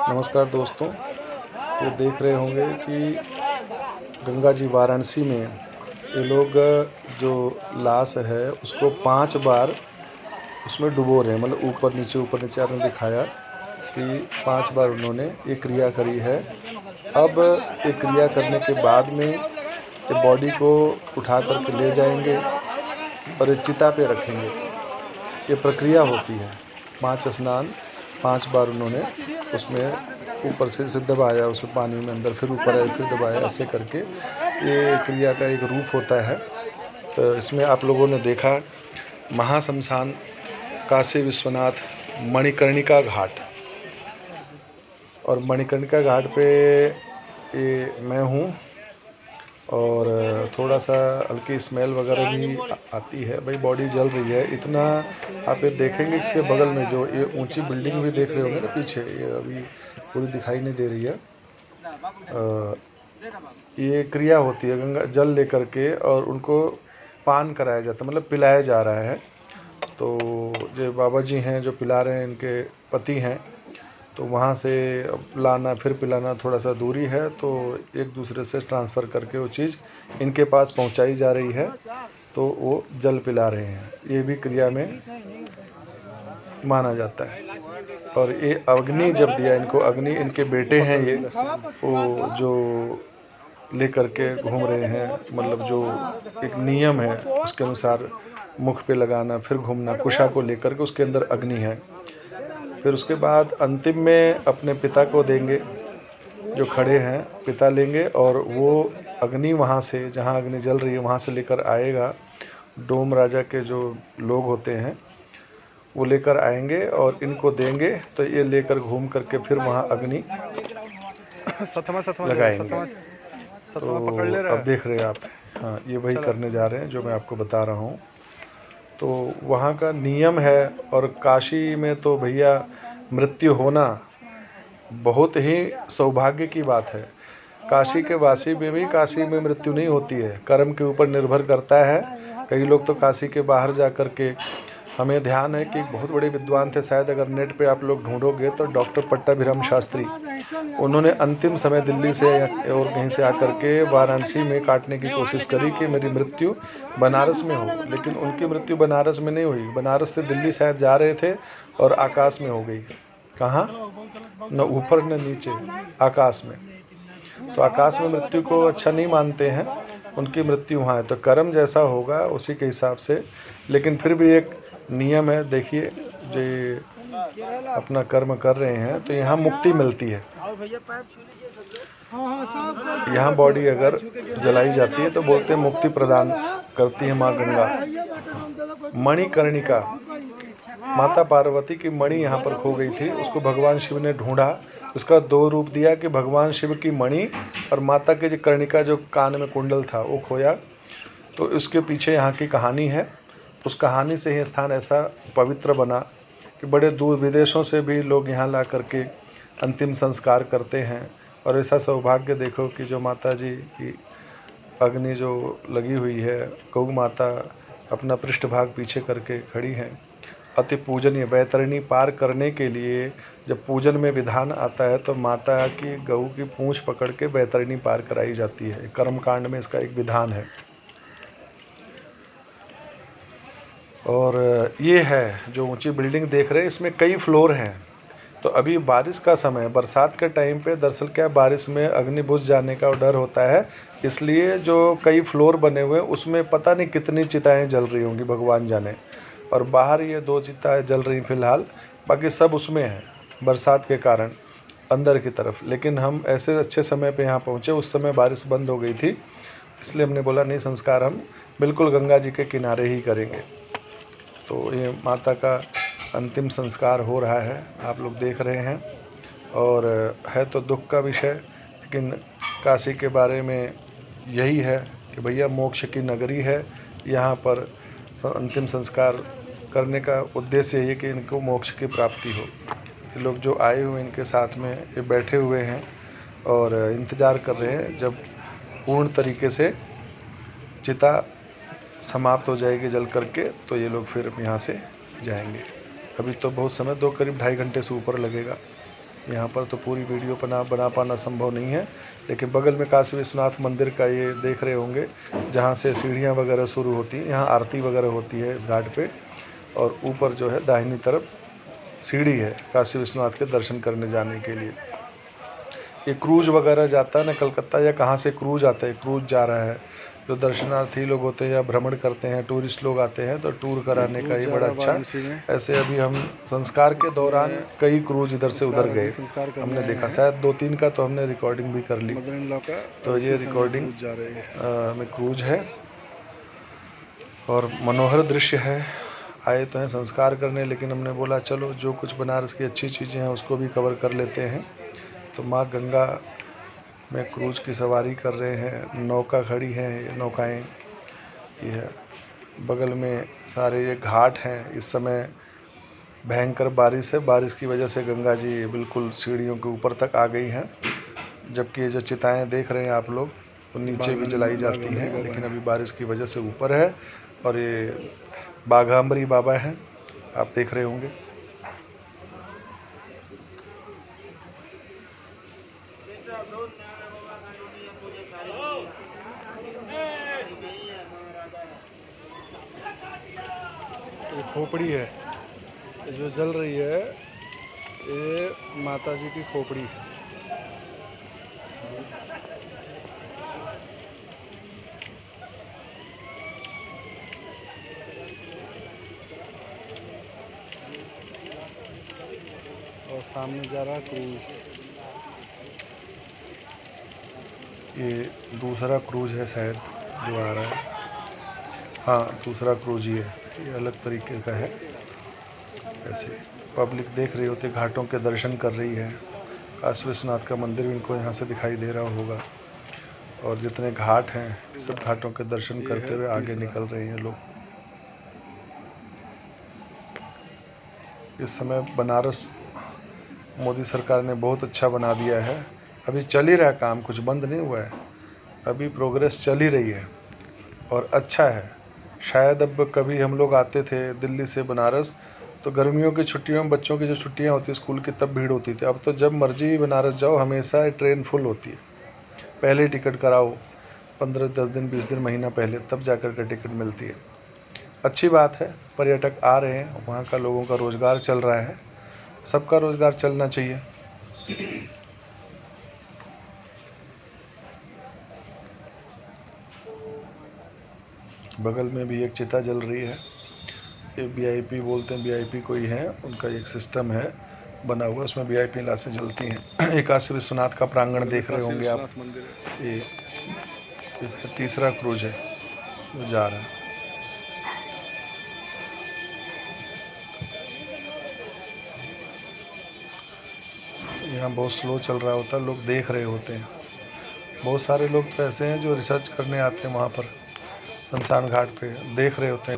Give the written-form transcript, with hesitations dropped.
नमस्कार दोस्तों, ये देख रहे होंगे कि गंगा जी वाराणसी में ये लोग जो लाश है उसको 5 बार उसमें डुबो रहे हैं। मतलब ऊपर नीचे आपने दिखाया कि 5 बार उन्होंने ये क्रिया करी है। अब ये क्रिया करने के बाद में ये बॉडी को उठा कर के ले जाएंगे और ये चिता पे रखेंगे। ये प्रक्रिया होती है। 5 स्नान 5 बार उन्होंने उसमें ऊपर से दबाया, उसमें पानी में अंदर, फिर ऊपर आए, फिर दबाया, ऐसे करके ये क्रिया का एक रूप होता है। तो इसमें आप लोगों ने देखा महाश्मशान काशी विश्वनाथ मणिकर्णिका घाट, और मणिकर्णिका घाट पे ये मैं हूँ। और थोड़ा सा हल्की स्मेल वगैरह भी आती है। भाई बॉडी जल रही है इतना। आप ये देखेंगे इसके बगल में जो ये ऊंची बिल्डिंग भी देख रहे होंगे ना पीछे, ये अभी पूरी दिखाई नहीं दे रही है। ये क्रिया होती है, गंगा जल लेकर के और उनको पान कराया जाता है, मतलब पिलाया जा रहा है। तो जो बाबा जी हैं जो पिला रहे हैं, इनके पति हैं, तो वहाँ से लाना फिर पिलाना थोड़ा सा दूरी है, तो एक दूसरे से ट्रांसफ़र करके वो चीज़ इनके पास पहुँचाई जा रही है, तो वो जल पिला रहे हैं। ये भी क्रिया में माना जाता है। और ये अग्नि जब दिया इनको, अग्नि इनके बेटे हैं ये, वो जो लेकर के घूम रहे हैं, मतलब जो एक नियम है उसके अनुसार मुख पे लगाना, फिर घूमना, कुशा को लेकर के, उसके अंदर अग्नि है। फिर उसके बाद अंतिम में अपने पिता को देंगे, जो खड़े हैं पिता लेंगे, और वो अग्नि वहाँ से, जहाँ अग्नि जल रही है वहाँ से लेकर आएगा। डोम राजा के जो लोग होते हैं वो लेकर आएंगे और इनको देंगे, तो ये लेकर घूम करके फिर वहाँ अग्नि लगाएंगे। तो अब देख रहे हैं आप, हाँ ये वही करने जा रहे हैं जो मैं आपको बता रहा हूँ। तो वहाँ का नियम है। और काशी में तो भैया मृत्यु होना बहुत ही सौभाग्य की बात है। काशी के वासी में भी काशी में मृत्यु नहीं होती है, कर्म के ऊपर निर्भर करता है। कई लोग तो काशी के बाहर जा कर के, हमें ध्यान है कि बहुत बड़े विद्वान थे, शायद अगर नेट पे आप लोग ढूंढोगे तो डॉक्टर पट्टाभिराम शास्त्री, उन्होंने अंतिम समय दिल्ली से और कहीं से आकर के वाराणसी में काटने की कोशिश करी कि मेरी मृत्यु बनारस में हो, लेकिन उनकी मृत्यु बनारस में नहीं हुई। बनारस से दिल्ली शायद जा रहे थे और आकाश में हो गई। कहाँ? न ऊपर न नीचे, आकाश में। तो आकाश में मृत्यु को अच्छा नहीं मानते हैं, उनकी मृत्यु वहाँ है। तो कर्म जैसा होगा उसी के हिसाब से, लेकिन फिर भी एक नियम है। देखिए जो अपना कर्म कर रहे हैं तो यहाँ मुक्ति मिलती है। यहाँ बॉडी अगर जलाई जाती है तो बोलते हैं मुक्ति प्रदान करती है माँ गंगा। मणिकर्णिका, माता पार्वती की मणि यहाँ पर खो गई थी, उसको भगवान शिव ने ढूंढा। उसका 2 रूप दिया कि भगवान शिव की मणि और माता के जो कर्णिका, जो कान में कुंडल था, वो खोया। तो उसके पीछे यहाँ की कहानी है। उस कहानी से ही स्थान ऐसा पवित्र बना कि बड़े दूर विदेशों से भी लोग यहाँ ला करके अंतिम संस्कार करते हैं। और ऐसा सौभाग्य देखो कि जो माता जी की अग्नि जो लगी हुई है, गौ माता अपना पृष्ठभाग पीछे करके खड़ी हैं। अति पूजनीय। बैतरणी पार करने के लिए जब पूजन में विधान आता है तो माता की गऊ की पूंछ पकड़ के बैतरणी पार कराई जाती है। कर्मकांड में इसका एक विधान है। और ये है जो ऊंची बिल्डिंग देख रहे हैं, इसमें कई फ्लोर हैं। तो अभी बारिश का समय, बरसात के टाइम पे दरअसल क्या बारिश में अग्नि बुझ जाने का डर होता है, इसलिए जो कई फ्लोर बने हुए हैं उसमें पता नहीं कितनी चिताएं जल रही होंगी, भगवान जाने। और बाहर ये 2 चिताएं जल रही फिलहाल, बाकी सब उसमें हैं बरसात के कारण अंदर की तरफ। लेकिन हम ऐसे अच्छे समय पे यहाँ पहुँचे, उस समय बारिश बंद हो गई थी, इसलिए हमने बोला नहीं, संस्कार हम बिल्कुल गंगा जी के किनारे ही करेंगे। तो ये माता का अंतिम संस्कार हो रहा है, आप लोग देख रहे हैं। और है तो दुख का विषय, लेकिन काशी के बारे में यही है कि भैया मोक्ष की नगरी है। यहाँ पर अंतिम संस्कार करने का उद्देश्य यही है कि इनको मोक्ष की प्राप्ति हो। ये लोग जो आए हुए इनके साथ में ये बैठे हुए हैं और इंतज़ार कर रहे हैं जब पूर्ण तरीके से चिता समाप्त हो जाएगी जल करके, तो ये लोग फिर यहाँ से जाएंगे। अभी तो बहुत समय, 2 करीब 2.5 घंटे से ऊपर लगेगा। यहाँ पर तो पूरी वीडियो बना पाना संभव नहीं है, लेकिन बगल में काशी विश्वनाथ मंदिर का ये देख रहे होंगे, जहाँ से सीढ़ियाँ वगैरह शुरू होती हैं। यहाँ आरती वगैरह होती है इस घाट पे, और ऊपर जो है दाहिनी तरफ सीढ़ी है काशी विश्वनाथ के दर्शन करने जाने के लिए। ये क्रूज वगैरह जाता है ना, कलकत्ता या कहाँ से क्रूज आता है, क्रूज जा रहा है। जो दर्शनार्थी लोग होते हैं या भ्रमण करते हैं, टूरिस्ट लोग आते हैं, तो टूर कराने का ये बड़ा अच्छा। ऐसे अभी हम संस्कार के दौरान कई क्रूज इधर से उधर गए, हमने देखा, शायद 2-3 का तो हमने रिकॉर्डिंग भी कर ली। तो ये रिकॉर्डिंग में क्रूज है और मनोहर दृश्य है। आए तो हैं संस्कार करने, लेकिन हमने बोला चलो जो कुछ बनारस की अच्छी चीज़ें हैं उसको भी कवर कर लेते हैं। तो माँ गंगा में क्रूज की सवारी कर रहे हैं, नौका खड़ी हैं, ये नौकाएँ ये है। बगल में सारे ये घाट हैं। इस समय भयंकर बारिश है, बारिश की वजह से गंगा जी बिल्कुल सीढ़ियों के ऊपर तक आ गई हैं, जबकि ये जो चिताएँ देख रहे हैं आप लोग, वो नीचे भी जलाई जाती हैं, लेकिन अभी बारिश की वजह से ऊपर है। और ये बाघाम्बरी बाबा हैं, आप देख रहे होंगे। ये खोपड़ी है, ये जो जल रही है, ये माता जी की खोपड़ी है। और सामने जा रहा क्रूज, ये दूसरा क्रूज है शायद जो आ रहा है। हाँ, दूसरा क्रूज ही है, ये अलग तरीके का है। ऐसे पब्लिक देख रही होती, घाटों के दर्शन कर रही है। काशी विश्वनाथ का मंदिर भी इनको यहाँ से दिखाई दे रहा होगा, और जितने घाट हैं सब घाटों के दर्शन करते हुए आगे निकल रहे हैं लोग। इस समय बनारस मोदी सरकार ने बहुत अच्छा बना दिया है। अभी चल ही रहा है काम, कुछ बंद नहीं हुआ है, अभी प्रोग्रेस चल ही रही है और अच्छा है। शायद अब कभी हम लोग आते थे दिल्ली से बनारस, तो गर्मियों की छुट्टियों में बच्चों की जो छुट्टियां होती स्कूल की, तब भीड़ होती थी। अब तो जब मर्जी बनारस जाओ हमेशा ट्रेन फुल होती है। पहले ही टिकट कराओ, 15-10 दिन 20 दिन महीना पहले, तब जाकर के टिकट मिलती है। अच्छी बात है, पर्यटक आ रहे हैं, वहाँ का लोगों का रोज़गार चल रहा है, सबका रोज़गार चलना चाहिए। बगल में भी एक चिता जल रही है, ये वीआईपी बोलते हैं, वीआईपी कोई है, उनका एक सिस्टम है बना हुआ, उसमें वीआईपी लाशें जलती हैं। एक काशी विश्वनाथ का प्रांगण देख रहे होंगे आप, ये तीसरा क्रूज है जो जा रहा है। यहाँ बहुत स्लो चल रहा होता है, लोग देख रहे होते हैं। बहुत सारे लोग तो ऐसे हैं जो रिसर्च करने आते हैं वहाँ पर शमशान घाट पे, देख रहे होते हैं।